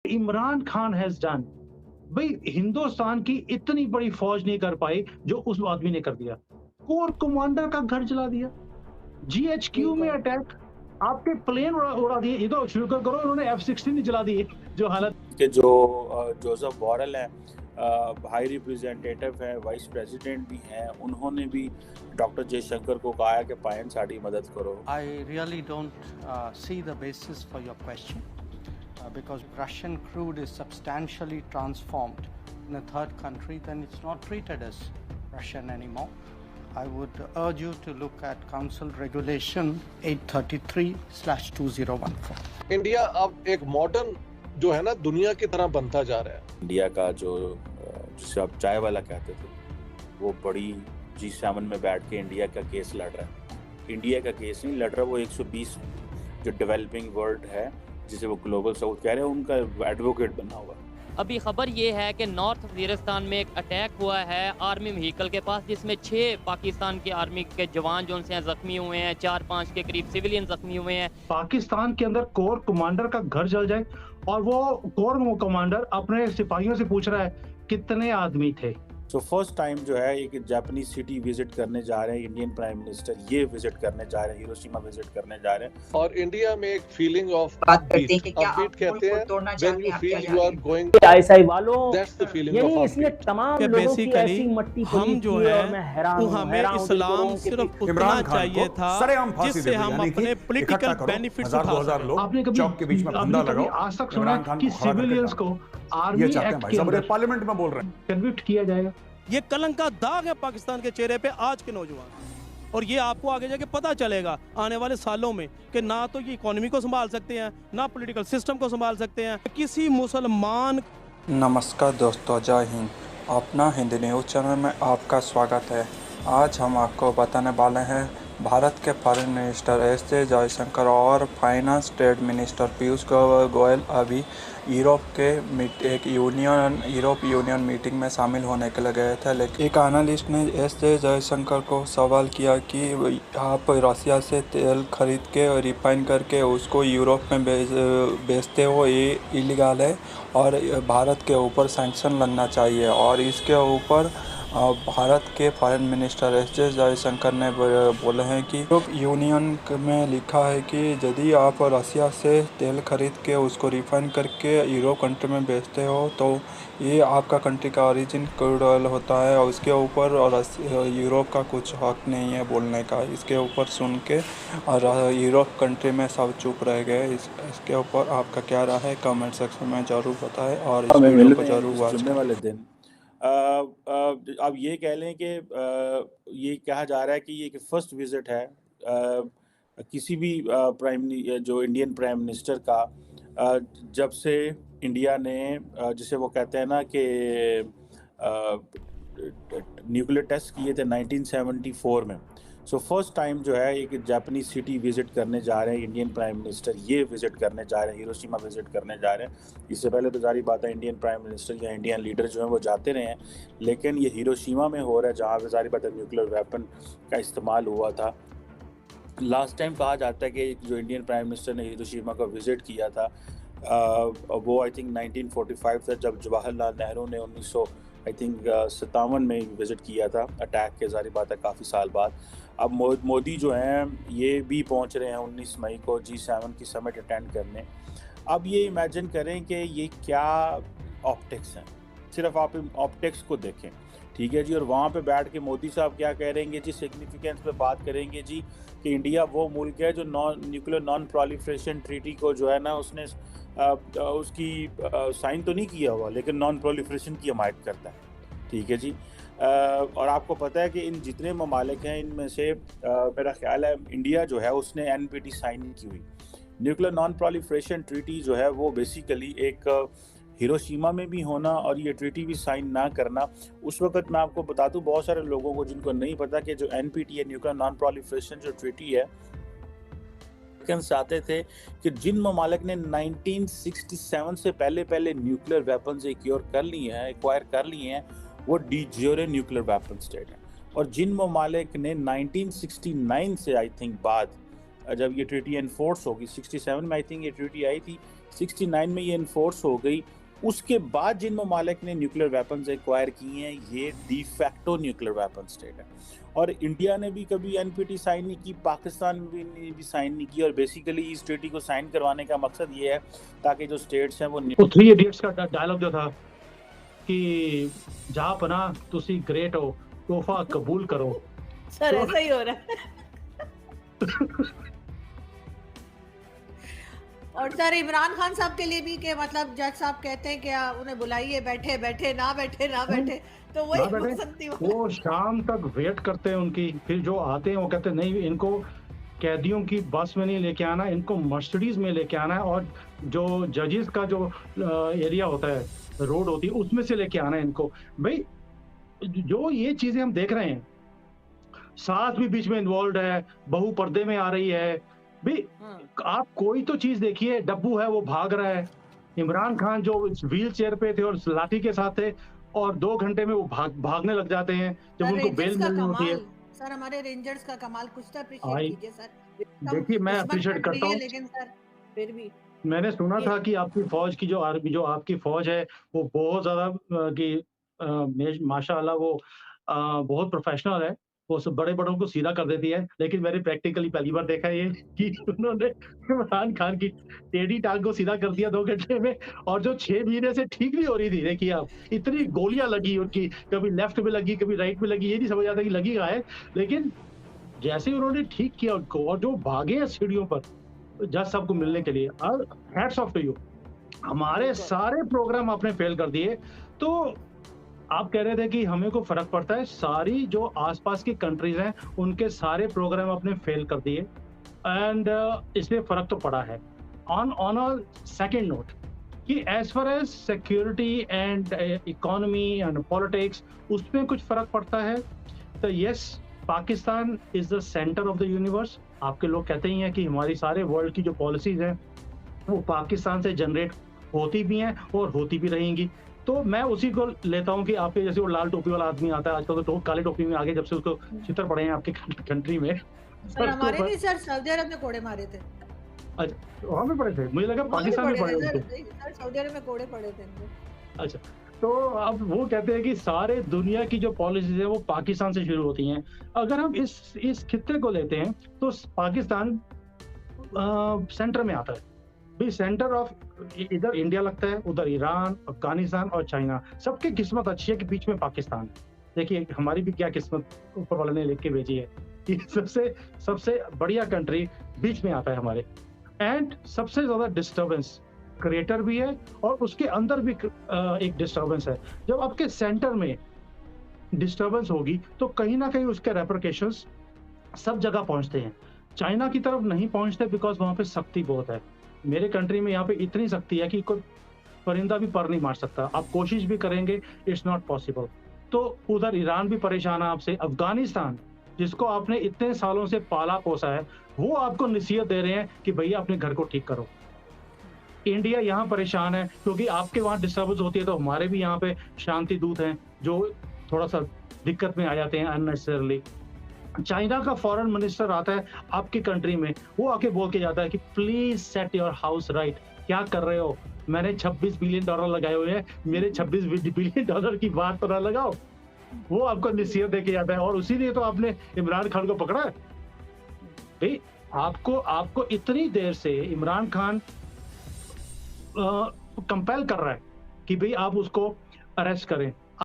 Imran Khan has done, भाई हिंदुस्तान की इतनी बड़ी फौज नहीं कर पाई जो उस आदमी ने कर दिया। कोर कमांडर का घर जला दिया, जीएचक्यू में अटैक, आपके प्लेन उड़ा दिए। ये तो शुक्र करो उन्होंने F-16 नहीं जला दिए जो हालत कि जो जोसेफ बोरेल है, हाई रिप्रेजेंटेटिव है, वाइस प्रेसिडेंट भी हैं, उन्होंने भी डॉक्टर जयशंकर को कहा है कि पायन साड़ी मदद करो। I really don't see the basis for your question because Russian crude is substantially transformed in a third country, then it's not treated as Russian anymore. I would urge you to look at Council Regulation 833/2014. India अब एक modern जो है ना दुनिया की तरह बनता जा रहा है। इंडिया का जो जिसे आप चाय वाला कहते थे, वो बड़ी G7 में बैठ के इंडिया का केस लड़ रहा है। इंडिया का केस नहीं लड़ रहा, वो 120 जो डेवलपिंग वर्ल्ड है जिसे वो ग्लोबल साउथ कह रहे हैं, उनका एडवोकेट बना हुआ है। अभी खबर ये है कि नॉर्थ वजीरिस्तान में एक अटैक हुआ है आर्मी व्हीकल के पास, जिसमें 6 पाकिस्तान के आर्मी के जवान जो उनसे जख्मी हुए हैं, 4-5 के करीब सिविलियन जख्मी हुए हैं। पाकिस्तान के अंदर कोर कमांडर का घर जल जाए और वो कोर कमांडर अपने सिपाहियों से पूछ रहा है कितने आदमी थे। सो फर्स्ट टाइम जो है एक जापानीज सिटी विजिट करने जा रहे हैं इंडियन प्राइम मिनिस्टर, ये विजिट करने जा रहे हैं, हिरोशिमा विजिट करने जा रहे हैं। और इंडिया में एक फीलिंग ऑफ बात करते हैं कि क्या अपबीट कहते हैं तोड़ना व्हेन चाहते यू हैं आप फील क्या यू आर चाहते गोइंग आईएसआई वालों, दैट्स द फीलिंग यानी ऑफ इसने तमाम लोगों की ऐसी मट्टी हम जो है वो हमें इस्लाम सिर्फ उतना चाहिए था जिससे हम अपने पॉलिटिकल बेनिफिट्स उठा सकें। आपने कभी चौक के बीच में फंदा लगाओ, आज तक सुना कि सिविलियंस को आर्मी ये चाहते हैं एक्ट भाई के साहब, अंदर पार्लियामेंट में बोल रहे हैं कन्विक्ट किया जाएगा? ये कलंक का दाग है पाकिस्तान के चेहरे पे आज के नौजवान, और ये आपको आगे जाके पता चलेगा आने वाले सालों में कि ना तो ये इकोनॉमी को संभाल सकते हैं, ना पॉलिटिकल सिस्टम को संभाल सकते हैं। किसी मुसलमान। नमस्कार दोस्तों, जय हिंद। अपना हिंदी न्यूज़ चैनल में आपका स्वागत है। आज हम आपको बताने वाले हैं भारत के फॉरेन मिनिस्टर एस जयशंकर और finance trade minister Piyush Goyal अभी यूरोप यूनियन मीटिंग में शामिल होने के लिए गए थे। लेकिन एक एनालिस्ट ने एस जयशंकर को सवाल किया कि आप रसिया से तेल खरीद के रिफाइन करके उसको यूरोप में बेचते हो, ये इलीगल है और भारत के ऊपर सैंक्शन लगना चाहिए। और इसके ऊपर भारत के फॉरेन मिनिस्टर एस जयशंकर ने बोले हैं कि यूनियन में लिखा है कि यदि आप रसिया से तेल खरीद के उसको रिफाइन करके यूरोप कंट्री में बेचते हो तो ये आपका कंट्री का ओरिजिन क्रूड ऑयल होता है और उसके ऊपर यूरोप का कुछ हक नहीं है बोलने का। इसके ऊपर सुन के और यूरोप कंट्री में सब चुप रह गए। इसके ऊपर आपका क्या राय है कमेंट सेक्शन में ज़रूर बताएं और इस वीडियो को ज़रूर वॉच करें। अब ये कह लें कि ये कहा जा रहा है कि ये फर्स्ट विजिट है किसी भी जो इंडियन प्राइम मिनिस्टर का जब से इंडिया ने जिसे वो कहते हैं ना कि न्यूक्लियर टेस्ट किए थे 1974 में। सो फर्स्ट टाइम जो है एक जापानीज सिटी विजिट करने जा रहे हैं इंडियन प्राइम मिनिस्टर, ये विजिट करने जा रहे हैं, हिरोशिमा विजिट करने जा रहे हैं। इससे पहले तो जारी बात है इंडियन प्राइम मिनिस्टर या इंडियन लीडर जो हैं वो जाते रहे हैं, लेकिन ये हिरोशिमा में हो रहा है जहाँ पे जारी बात है न्यूक्लियर वेपन का इस्तेमाल हुआ था। लास्ट टाइम कहा जाता है कि जो इंडियन प्राइम मिनिस्टर ने हिरोशिमा का विज़िट किया था वो आई थिंक 1945 था, जब जवाहरलाल नेहरू ने 1957 में विज़िट किया था अटैक के, जारी बात है काफ़ी साल बाद। अब मोदी जो हैं ये भी पहुंच रहे हैं 19 मई को G7 की समिट अटेंड करने। अब ये इमेजिन करें कि ये क्या ऑप्टिक्स हैं, सिर्फ आप ऑप्टिक्स को देखें, ठीक है जी। और वहाँ पे बैठ के मोदी साहब क्या करेंगे जी, सिग्निफिकेंस पे बात करेंगे जी कि इंडिया वो मुल्क है जो न्यूक्लियर नॉन प्रोलिफरेशन ट्रीटी को जो है ना उसने उसकी साइन तो नहीं किया हुआ लेकिन नॉन प्रोलिफरेशन की हमायत करता है, ठीक है जी। और आपको पता है कि इन जितने ममालिक हैं इनमें से मेरा ख्याल है इंडिया जो है उसने NPT साइन की हुई। न्यूक्लियर नॉन प्रोलिफरेशन ट्रीटी जो है वो बेसिकली एक हिरोशिमा में भी होना और ये ट्रीटी भी साइन ना करना। उस वक्त मैं आपको बता दूं बहुत सारे लोगों को जिनको नहीं पता कि जो NPT है न्यूक्लियर नॉन प्रोलिफरेशन जो ट्रीटी है चाहते थे कि जिन ममालिक ने 1967 से पहले न्यूक्लियर वेपन्स एक्वायर कर लिए हैं वो डी ज्योरे न्यूक्लियर वेपन स्टेट है, और जिन ममालिक ने 1969 से आई थिंक बाद जब ये ट्रीटी एनफोर्स होगी, 67 में आई थिंक ये ट्रीटी आई थी 69 में ये इन्फोर्स हो गई। उसके बाद जिन ममालिक ने न्यूक्लियर वेपन्स एक्वायर किए हैं ये de facto nuclear weapon state है। और इंडिया ने भी कभी एनपीटी साइन नहीं की, पाकिस्तान ने भी साइन नहीं की। और बेसिकली इस ट्रीटी को साइन करवाने का मकसद ये है ताकि जो स्टेट्स हैं वो 3 इडियट्स का डायलॉग जो था कि जहाँ पना तुसी ग्रेट हो, तोहफा कबूल करो। सर ऐसा ही हो रहा है। और सर इमरान खान साहब के लिए भी कि मतलब जज साहब कहते हैं कि उन्हें बुलाइए, बैठे बैठे ना बैठे तो वही वो शाम तक वेट करते हैं उनकी, फिर जो आते हैं वो कहते हैं नहीं, इनको कैदियों की बस में नहीं लेके आना, इनको मर्सिडीज में लेके आना है और जो जजेस का जो एरिया होता है, रोड होती है, उसमें से लेके आना है इनको। भाई जो ये चीजें हम देख रहे हैं, सास भी बीच में इन्वॉल्व है, बहू पर्दे में आ रही है। भाई आप कोई तो चीज देखिए, डब्बू है वो भाग रहा है, इमरान खान जो व्हील चेयर पे थे और लाठी के साथ थे और 2 घंटे में वो भागने लग जाते हैं जब उनको बेल मिलनी होती है। सर हमारे रेंजर्स का कमाल, कुछ तो अप्रिशिएट कीजिए सर। देखिए मैं अप्रिशिएट करता हूँ, लेकिन सर फिर भी मैंने सुना था कि आपकी फौज की जो आर्मी, जो आपकी फौज है वो बहुत ज्यादा कि माशाल्लाह वो बहुत प्रोफेशनल है, वो सब बड़े बड़ों को सीधा कर देती है। लेकिन मैंने प्रैक्टिकली पहली बार देखा ये कि उन्होंने इमरान खान की टेढ़ी टांग को सीधा कर दिया 2 घंटे में, और जो 6 महीने से ठीक नहीं हो रही थी। देखिए आप, इतनी गोलियां लगी उनकी, कभी लेफ्ट में लगी कभी राइट में लगी, ये नहीं समझ आता कि लगी कहाँ है। लेकिन जैसे उन्होंने ठीक किया उनको और जो भागे हैं सीढ़ियों पर जज साहब को मिलने के लिए, हैट्स ऑफ टू यू। हमारे सारे प्रोग्राम आपने फेल कर दिए। तो आप कह रहे थे कि हमें को फर्क पड़ता है, सारी जो आसपास की कंट्रीज हैं उनके सारे प्रोग्राम आपने फेल कर दिए एंड इसमें फर्क तो पड़ा है। ऑन अ सेकंड नोट कि as far as security and economy and politics उसमें कुछ फर्क पड़ता है। तो yes, Pakistan is the centre of the universe. आपके लोग कहते ही हैं कि हमारी सारे वर्ल्ड की जो पॉलिसीज हैं वो पाकिस्तान से जनरेट होती भी हैं और होती भी रहेंगी। तो मैं उसी को लेता हूं कि आपके जैसे वो लाल टोपी वाला आदमी आता है आजकल, तो काली टोपी में आगे जब से उसको चित्र पड़े हैं आपके कंट्री में। सर हमारे नहीं सर, सऊदी अरब में कोड़े मारे थे। अच्छा वहां पे पड़े थे, मुझे लगा पाकिस्तान में पड़े थे। सर सऊदी अरब में कोड़े पड़े थे। अच्छा, तो अब वो कहते हैं कि सारे दुनिया की जो पॉलिसीज है वो पाकिस्तान से शुरू होती हैं। अगर हम इस खित्ते को लेते हैं तो पाकिस्तान सेंटर में आता है। भी सेंटर ऑफ, इधर इंडिया लगता है, उधर ईरान, अफगानिस्तान और चाइना। सबकी किस्मत अच्छी है कि बीच में पाकिस्तान है। देखिए हमारी भी क्या किस्मत ऊपर वाले ने लिख के भेजी है कि सबसे बढ़िया कंट्री बीच में आता है हमारे। एंड सबसे ज्यादा डिस्टर्बेंस क्रिएटर भी है और उसके अंदर भी एक डिस्टर्बेंस है। जब आपके सेंटर में डिस्टर्बेंस होगी तो कहीं ना कहीं उसके रेपरकेशंस सब जगह पहुंचते हैं। चाइना की तरफ नहीं पहुंचते बिकॉज वहां पे सख्ती बहुत है। मेरे कंट्री में यहाँ पे इतनी सख्ती है कि कोई परिंदा भी पर नहीं मार सकता। आप कोशिश भी करेंगे, इट्स नॉट पॉसिबल। तो उधर ईरान भी परेशान है आपसे। अफगानिस्तान जिसको आपने इतने सालों से पाला पोसा है वो आपको नसीहत दे रहे हैं कि भैया अपने घर को ठीक करो। इंडिया यहाँ परेशान है क्योंकि आपके वहाँ डिस्टर्बेंस होती है, तो हमारे भी यहाँ पे शांति दूत हैं जो थोड़ा सा दिक्कत में आ जाते हैं अननेसेसरली। चाइना का फॉरेन मिनिस्टर आता है आपकी कंट्री में, वो आके बोल के जाता है कि please set your house right. क्या कर रहे हो, मैंने $26 बिलियन लगाए हुए हैं, मेरे $26 बिलियन की बात तो ना लगाओ। वो आपको नसीहत देके जाता है और उसी लिए तो आपने इमरान खान को पकड़ा है। भाई आपको इतनी देर से इमरान खान कंपेल कर रहा है कि भाई आप उसको अरेस्ट करें।